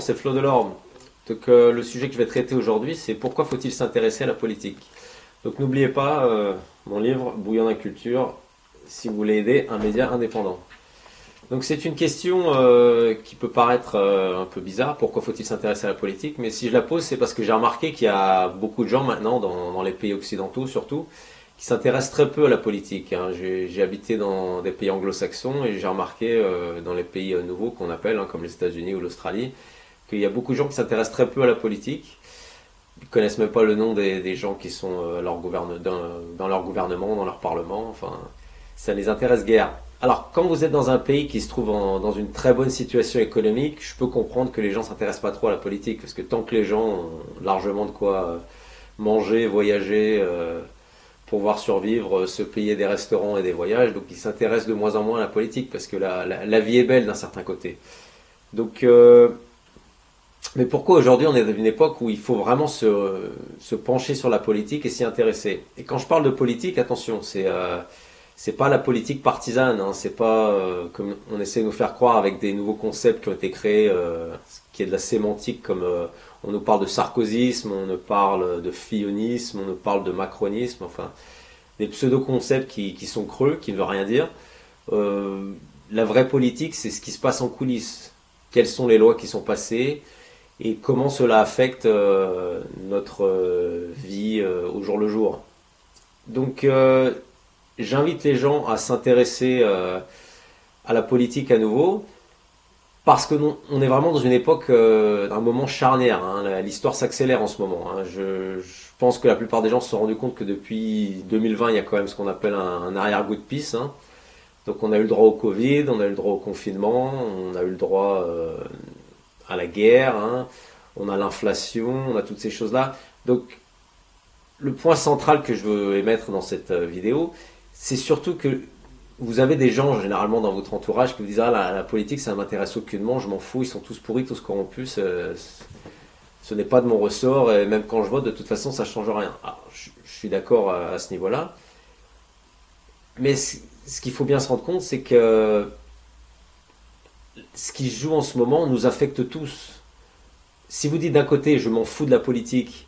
c'est Flo Delorme. Donc le sujet que je vais traiter aujourd'hui, c'est pourquoi faut-il s'intéresser à la politique. Donc n'oubliez pas mon livre Bouillon d'inculture, si vous voulez aider un média indépendant. Donc c'est une question qui peut paraître un peu bizarre, pourquoi faut-il s'intéresser à la politique, mais si je la pose, c'est parce que j'ai remarqué qu'il y a beaucoup de gens maintenant, dans les pays occidentaux surtout, qui s'intéressent très peu à la politique, hein. J'ai habité dans des pays anglo-saxons et j'ai remarqué dans les pays nouveaux qu'on appelle, hein, comme les États-Unis ou l'Australie, qu'il y a beaucoup de gens qui s'intéressent très peu à la politique. Ils connaissent même pas le nom des gens qui sont dans leur gouvernement, dans leur parlement. Enfin, ça les intéresse guère. Alors, quand vous êtes dans un pays qui se trouve dans une très bonne situation économique, je peux comprendre que les gens s'intéressent pas trop à la politique, parce que tant que les gens ont largement de quoi manger, voyager, pouvoir survivre, se payer des restaurants et des voyages, donc ils s'intéressent de moins en moins à la politique, parce que la vie est belle d'un certain côté. Donc, mais pourquoi aujourd'hui on est dans une époque où il faut vraiment se pencher sur la politique et s'y intéresser? Et quand je parle de politique, attention, c'est pas la politique partisane, hein, c'est pas comme on essaie de nous faire croire avec des nouveaux concepts qui ont été créés, qui est de la sémantique, comme on nous parle de sarkozysme, on nous parle de fillonisme, on nous parle de macronisme, enfin des pseudo-concepts qui sont creux, qui ne veulent rien dire. La vraie politique, c'est ce qui se passe en coulisses. Quelles sont les lois qui sont passées et comment cela affecte notre vie au jour le jour. Donc j'invite les gens à s'intéresser à la politique à nouveau parce que on est vraiment dans une époque, un moment charnière, hein. L'histoire s'accélère en ce moment, hein. Je pense que la plupart des gens se sont rendus compte que depuis 2020, il y a quand même ce qu'on appelle un arrière-goût de pisse, hein. Donc on a eu le droit au Covid, on a eu le droit au confinement, on a eu le droit à la guerre, hein, on a l'inflation, on a toutes ces choses-là. Donc le point central que je veux émettre dans cette vidéo, c'est surtout que vous avez des gens généralement dans votre entourage qui vous disent ah la politique ça m'intéresse aucunement, je m'en fous, ils sont tous pourris, tous corrompus, ce n'est pas de mon ressort et même quand je vote de toute façon ça change rien. Alors, je suis d'accord à ce niveau-là, mais ce qu'il faut bien se rendre compte c'est que ce qui se joue en ce moment nous affecte tous. Si vous dites d'un côté je m'en fous de la politique,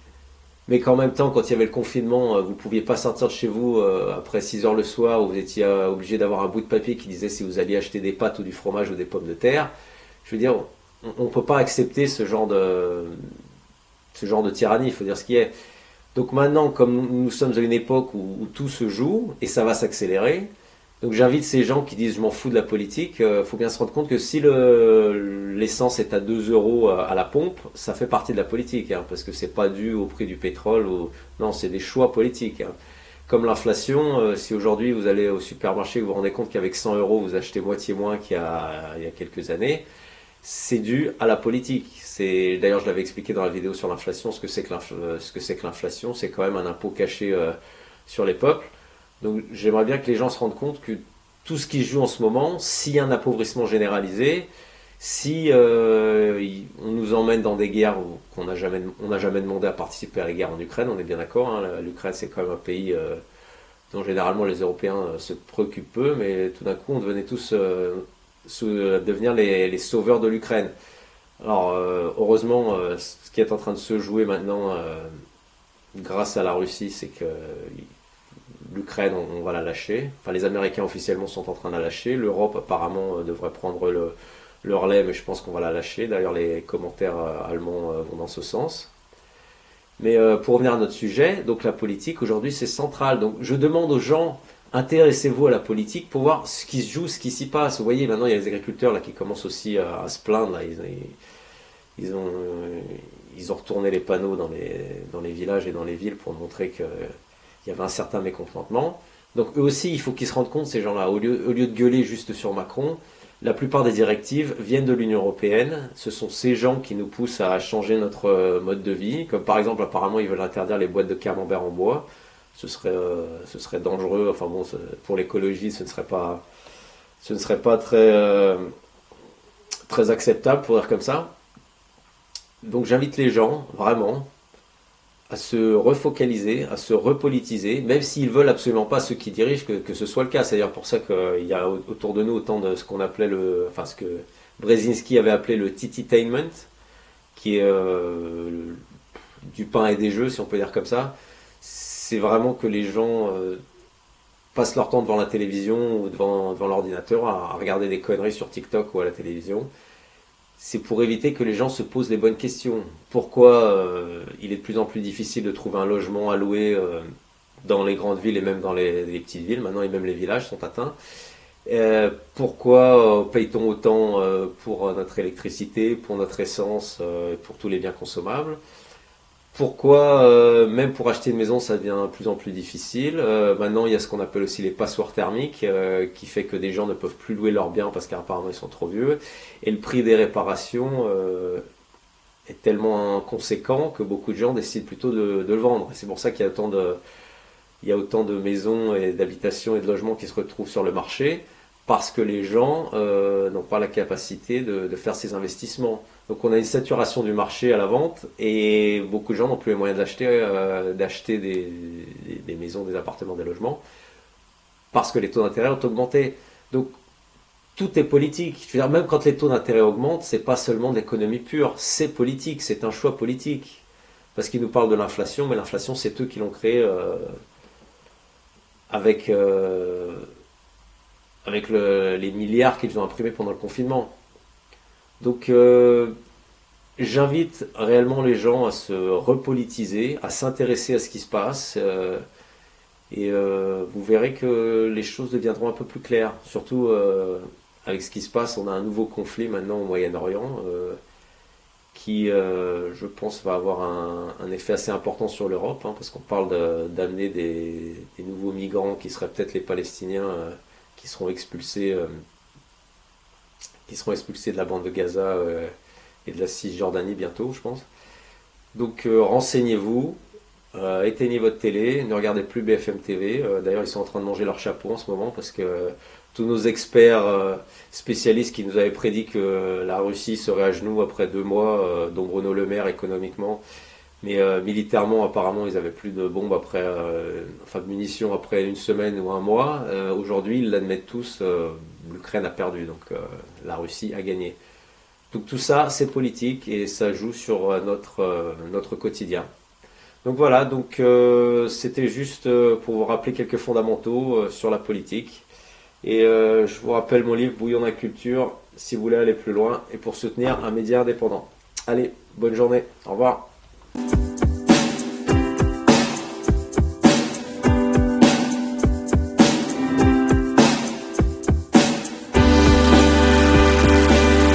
mais qu'en même temps, quand il y avait le confinement, vous ne pouviez pas sortir de chez vous après 6 heures le soir, où vous étiez obligé d'avoir un bout de papier qui disait si vous alliez acheter des pâtes ou du fromage ou des pommes de terre. Je veux dire, on ne peut pas accepter ce genre de tyrannie, il faut dire ce qui est. Donc maintenant, comme nous sommes à une époque où tout se joue, et ça va s'accélérer, donc j'invite ces gens qui disent je m'en fous de la politique, faut bien se rendre compte que si l'essence est à 2 euros à la pompe, ça fait partie de la politique, hein, parce que c'est pas dû au prix du pétrole, non, c'est des choix politiques, hein. Comme l'inflation, si aujourd'hui vous allez au supermarché et vous vous rendez compte qu'avec 100 euros vous achetez moitié moins il y a quelques années, c'est dû à la politique. D'ailleurs, je l'avais expliqué dans la vidéo sur l'inflation, ce que c'est que l'inflation, c'est quand même un impôt caché sur les peuples. Donc j'aimerais bien que les gens se rendent compte que tout ce qui se joue en ce moment, s'il y a un appauvrissement généralisé, si on nous emmène dans des guerres qu'on n'a jamais demandé à participer à la guerre en Ukraine, on est bien d'accord, hein, l'Ukraine c'est quand même un pays dont généralement les Européens se préoccupent peu, mais tout d'un coup on devenait tous devenir les sauveurs de l'Ukraine. Alors heureusement, ce qui est en train de se jouer maintenant grâce à la Russie, c'est que l'Ukraine, on va la lâcher. Enfin, les Américains officiellement sont en train de la lâcher. L'Europe apparemment devrait prendre le relais, mais je pense qu'on va la lâcher. D'ailleurs, les commentaires allemands vont dans ce sens. Mais pour revenir à notre sujet, donc la politique aujourd'hui c'est central. Donc je demande aux gens, intéressez-vous à la politique pour voir ce qui se joue, ce qui s'y passe. Vous voyez, maintenant il y a les agriculteurs là qui commencent aussi à se plaindre. Là. Ils ont retourné les panneaux dans les villages et dans les villes pour montrer qu'il y avait un certain mécontentement. Donc eux aussi, il faut qu'ils se rendent compte, ces gens-là, au lieu de gueuler juste sur Macron, la plupart des directives viennent de l'Union Européenne. Ce sont ces gens qui nous poussent à changer notre mode de vie. Comme par exemple, apparemment, ils veulent interdire les boîtes de camembert en bois. Ce serait dangereux. Enfin bon, pour l'écologie, ce ne serait pas très acceptable, pour dire comme ça. Donc j'invite les gens, vraiment, à se refocaliser, à se repolitiser, même s'ils veulent absolument pas, ceux qui dirigent, que ce soit le cas. C'est d'ailleurs pour ça qu'il y a autour de nous autant de ce qu'on appelait ce que Brzezinski avait appelé le tititainment, qui est du pain et des jeux, si on peut dire comme ça. C'est vraiment que les gens passent leur temps devant la télévision ou devant l'ordinateur à regarder des conneries sur TikTok ou à la télévision. C'est pour éviter que les gens se posent les bonnes questions. Pourquoi il est de plus en plus difficile de trouver un logement à louer dans les grandes villes et même dans les petites villes, maintenant et même les villages sont atteints. Pourquoi paye-t-on autant pour notre électricité, pour notre essence, pour tous les biens consommables? Pourquoi, même pour acheter une maison, ça devient de plus en plus difficile. Maintenant, il y a ce qu'on appelle aussi les passoires thermiques, qui fait que des gens ne peuvent plus louer leurs biens parce qu'apparemment ils sont trop vieux. Et le prix des réparations est tellement conséquent que beaucoup de gens décident plutôt de le vendre. Et c'est pour ça qu'il y a autant de maisons et d'habitations et de logements qui se retrouvent sur le marché, parce que les gens n'ont pas la capacité de faire ces investissements. Donc on a une saturation du marché à la vente et beaucoup de gens n'ont plus les moyens d'acheter des maisons, des appartements, des logements, parce que les taux d'intérêt ont augmenté. Donc tout est politique. Je veux dire, même quand les taux d'intérêt augmentent, c'est pas seulement de l'économie pure, c'est politique, c'est un choix politique. Parce qu'ils nous parlent de l'inflation, mais l'inflation, c'est eux qui l'ont créée avec, les milliards qu'ils ont imprimés pendant le confinement. Donc j'invite réellement les gens à se repolitiser, à s'intéresser à ce qui se passe, et vous verrez que les choses deviendront un peu plus claires. Surtout avec ce qui se passe, on a un nouveau conflit maintenant au Moyen-Orient qui, je pense, va avoir un effet assez important sur l'Europe, hein, parce qu'on parle d'amener des nouveaux migrants qui seraient peut-être les Palestiniens qui seront expulsés, de la bande de Gaza et de la Cisjordanie bientôt, je pense. Donc renseignez-vous, éteignez votre télé, ne regardez plus BFM TV. D'ailleurs, ils sont en train de manger leur chapeau en ce moment parce que tous nos experts spécialistes qui nous avaient prédit que la Russie serait à genoux après 2 mois, dont Bruno Le Maire économiquement, mais militairement, apparemment, ils avaient plus de bombes enfin de munitions après une semaine ou un mois. Aujourd'hui, ils l'admettent tous, l'Ukraine a perdu, donc la Russie a gagné. Donc tout ça, c'est politique et ça joue sur notre quotidien. Donc voilà, donc c'était juste pour vous rappeler quelques fondamentaux sur la politique. Et je vous rappelle mon livre Bouillon de la culture si vous voulez aller plus loin et pour soutenir un média indépendant. Allez, bonne journée, au revoir.